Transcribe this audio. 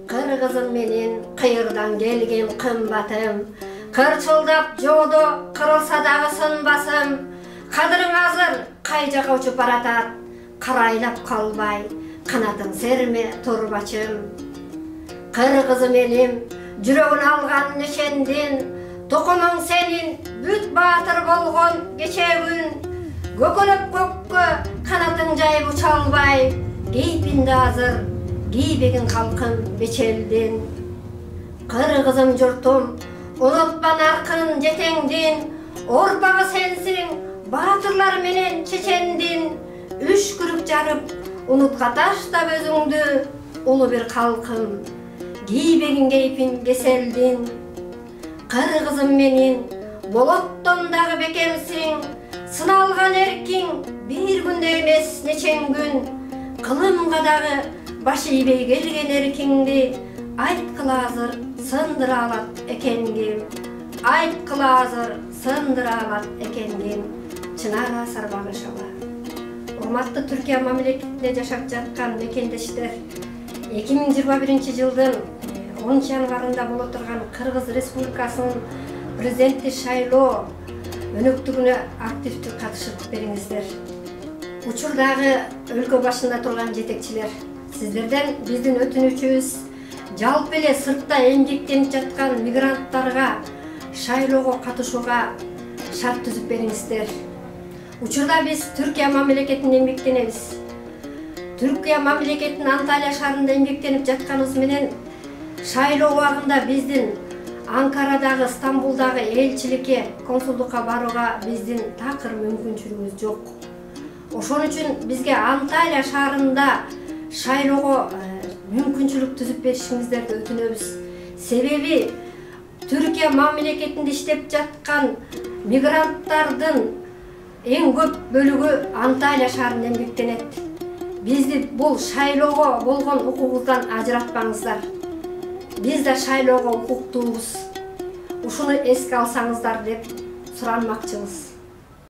Kırgızım menin kıyırdan gelgen kımbatım, kırçıldap joğdu kırılsa dağı sınbasım, kadırın hazır kayjağa uçup baratat, karaylap kalbay kanatın serme turbaçım. Kırgızım elim yüreğin algan neşendin, tokunun senin büt batır bolgon geçe gün, gökülüp gökkü kanatın jayıp uçalbay, giypinde hazır giybegin halkın beçeldin. Kırgızım jurtum unutman arkın jetengdin, orbağı sensin batırlar menen çeçendin, üç kürük jarıp unutga taştap özüңdü ulu bir halkım, giybegin geypin keseldin. Kırgızım menin bolotton dagı bekemsin, sınalgan erkin bir günde emes neçen gün, kılımga dagı başı iybey gelgen erkingdi, aytkıla hazır sındıra alat ekengim, aytkıla hazır sındıra alat ekengim. Çınara Sarbagышева. Урматтуу Түркия мамлекетинде жашап жаткан мекендештер, 2021-жылдын 10 январында боло турган Кыргыз Республикасынын президенти шайлоо өнөктүгүнө активдүү катышып бериңиздер. Учурдагы өлкө башында турган жетекчилер, сиздерден биздин өтүнүчүбүз жалпы эле сыртта эмгектенип жаткан мигранттарга шайлоого катышууга шарт түзүп бериңиздер. Учурда биз Түркия мамлекетинде эмгектенебиз. Түркия мамлекетинин Анталия шаарында эмгектенип жатканыбыз менен шайлоо убагында биздин Анкарадагы, Стамбулдагы элчиликке, консулдукка барууга биздин такыр мүмкүнчүлүгүбүз жок. Ошон үчүн бизге Анталия шаарында шайлоого мүмкүнчүлүк түзүп беришиңиздерди өтүнөбүз. Себеби Түркия мамлекетинде иштеп жаткан мигранттардын эң көп бөлүгү Анталия шаарында эмгектенет. Бизди бул шайлоого болгон укугубуздан ажыратпаңыздар. Биз да шайлоого укуктуубуз. Ушуну эске алсаңыздар деп суранмакчыбыз.